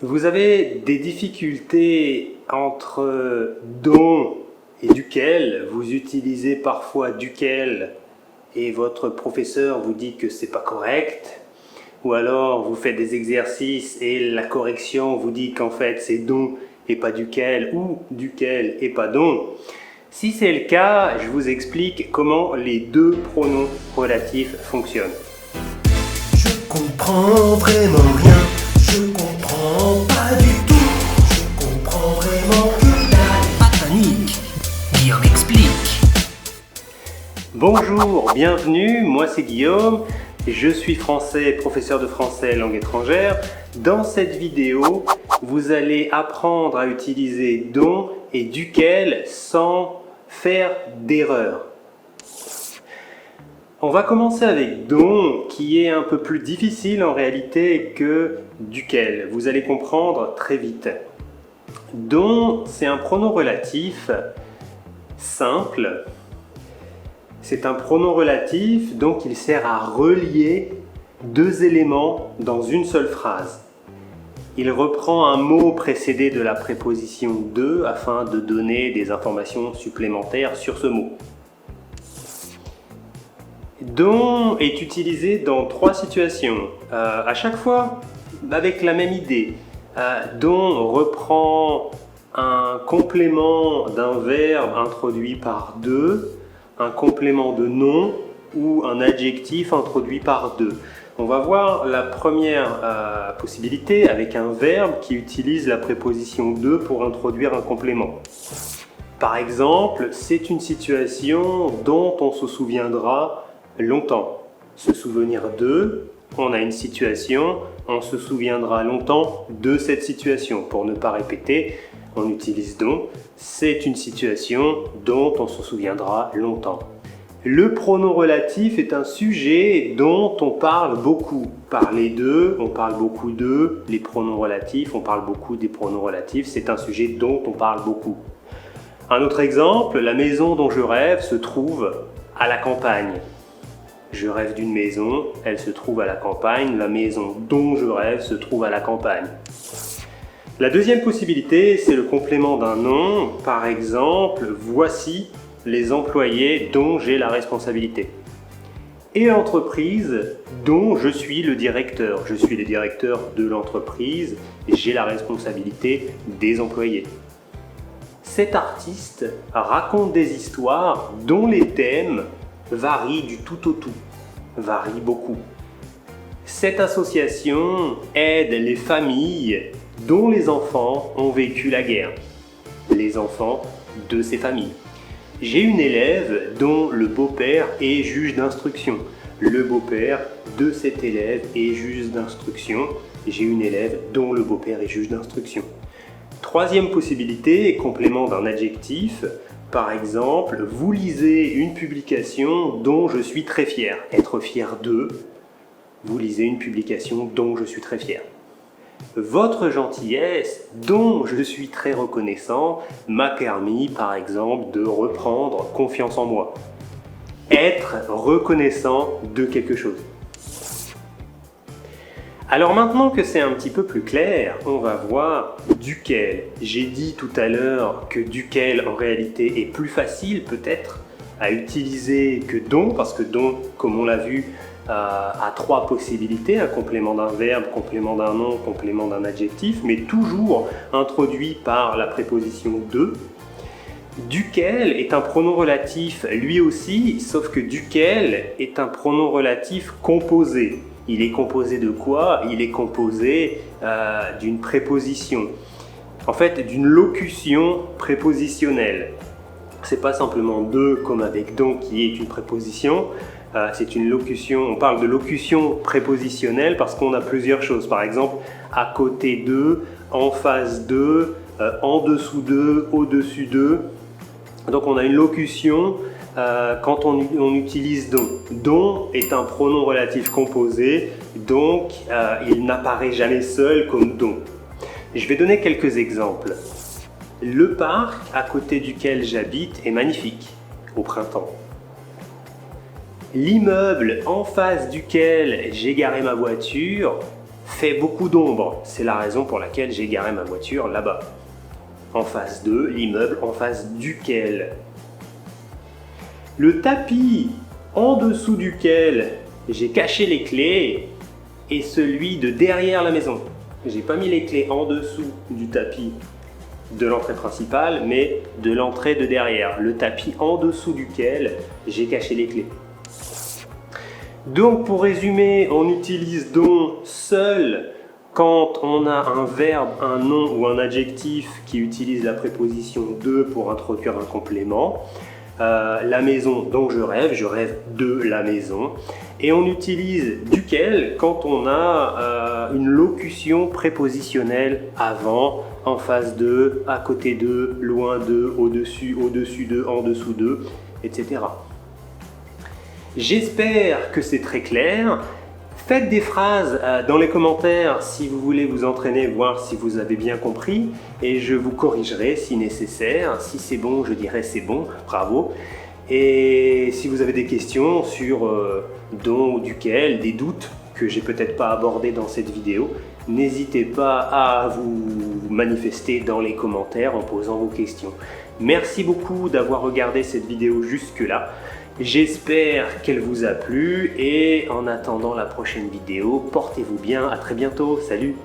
Vous avez des difficultés entre dont et duquel, vous utilisez parfois duquel et votre professeur vous dit que c'est pas correct, ou alors vous faites des exercices et la correction vous dit qu'en fait c'est dont et pas duquel, ou duquel et pas dont. Si c'est le cas, je vous explique comment les deux pronoms relatifs fonctionnent. Je comprends vraiment rien, je comprends pas du tout, je comprends vraiment que dalle. Pas de panique, Guillaume explique. Bonjour, bienvenue, moi c'est Guillaume, je suis français, professeur de français langue étrangère. Dans cette vidéo, vous allez apprendre à utiliser dont et duquel sans faire d'erreur. On va commencer avec dont, qui est un peu plus difficile en réalité que duquel. Vous allez comprendre très vite. Dont, c'est un pronom relatif simple. C'est un pronom relatif, donc il sert à relier deux éléments dans une seule phrase. Il reprend un mot précédé de la préposition de afin de donner des informations supplémentaires sur ce mot. Dont est utilisé dans trois situations, à chaque fois avec la même idée. Dont reprend un complément d'un verbe introduit par de, un complément de nom ou un adjectif introduit par de. On va voir la première possibilité avec un verbe qui utilise la préposition de pour introduire un complément. Par exemple, c'est une situation dont on se souviendra longtemps. Se souvenir de, on a une situation, on se souviendra longtemps de cette situation. Pour ne pas répéter, on utilise dont. C'est une situation dont on se souviendra longtemps. Le pronom relatif est un sujet dont on parle beaucoup. Parler de, on parle beaucoup de. Les pronoms relatifs, on parle beaucoup des pronoms relatifs. C'est un sujet dont on parle beaucoup. Un autre exemple, la maison dont je rêve se trouve à la campagne. Je rêve d'une maison, elle se trouve à la campagne. La maison dont je rêve se trouve à la campagne. La deuxième possibilité, c'est le complément d'un nom. Par exemple, voici les employés dont j'ai la responsabilité. Et l'entreprise dont je suis le directeur. Je suis le directeur de l'entreprise et j'ai la responsabilité des employés. Cet artiste raconte des histoires dont les thèmes varient du tout au tout, varient beaucoup. Cette association aide les familles dont les enfants ont vécu la guerre, les enfants de ces familles. J'ai une élève dont le beau-père est juge d'instruction. Le beau-père de cet élève est juge d'instruction. J'ai une élève dont le beau-père est juge d'instruction. Troisième possibilité, complément d'un adjectif. Par exemple, vous lisez une publication dont je suis très fier. Être fier de. Vous lisez une publication dont je suis très fier. Votre gentillesse, dont je suis très reconnaissant, m'a permis par exemple de reprendre confiance en moi. Être reconnaissant de quelque chose. Alors maintenant que c'est un petit peu plus clair, on va voir duquel. J'ai dit tout à l'heure que duquel en réalité est plus facile peut-être à utiliser que dont, parce que dont, comme on l'a vu, a trois possibilités, un complément d'un verbe, complément d'un nom, complément d'un adjectif, mais toujours introduit par la préposition de. Duquel est un pronom relatif lui aussi, sauf que duquel est un pronom relatif composé. Il est composé de quoi? Il est composé d'une préposition. En fait, d'une locution prépositionnelle. C'est pas simplement de comme avec donc qui est une préposition. C'est une locution, on parle de locution prépositionnelle parce qu'on a plusieurs choses. Par exemple, à côté de, en face de, en dessous de, au-dessus de. Donc on a une locution quand on utilise dont. Dont est un pronom relatif composé, donc il n'apparaît jamais seul comme dont. Je vais donner quelques exemples. Le parc à côté duquel j'habite est magnifique au printemps. L'immeuble en face duquel j'ai garé ma voiture fait beaucoup d'ombre. C'est la raison pour laquelle j'ai garé ma voiture là-bas. En face de l'immeuble en face duquel. Le tapis en dessous duquel j'ai caché les clés est celui de derrière la maison. J'ai pas mis les clés en dessous du tapis de l'entrée principale, mais de l'entrée de derrière. Le tapis en dessous duquel j'ai caché les clés. Donc pour résumer, on utilise donc seul quand on a un verbe, un nom ou un adjectif qui utilise la préposition de pour introduire un complément. La maison, donc je rêve de la maison. Et on utilise duquel quand on a une locution prépositionnelle avant, en face de, à côté de, loin de, au-dessus de, en dessous de, etc. J'espère que c'est très clair. Faites des phrases dans les commentaires si vous voulez vous entraîner, voir si vous avez bien compris, et je vous corrigerai si nécessaire. Si c'est bon, je dirai c'est bon, bravo. Et si vous avez des questions sur dont ou duquel, des doutes que j'ai peut-être pas abordés dans cette vidéo, n'hésitez pas à vous manifester dans les commentaires en posant vos questions. Merci beaucoup d'avoir regardé cette vidéo jusque-là. J'espère qu'elle vous a plu et en attendant la prochaine vidéo, portez-vous bien, à très bientôt, salut!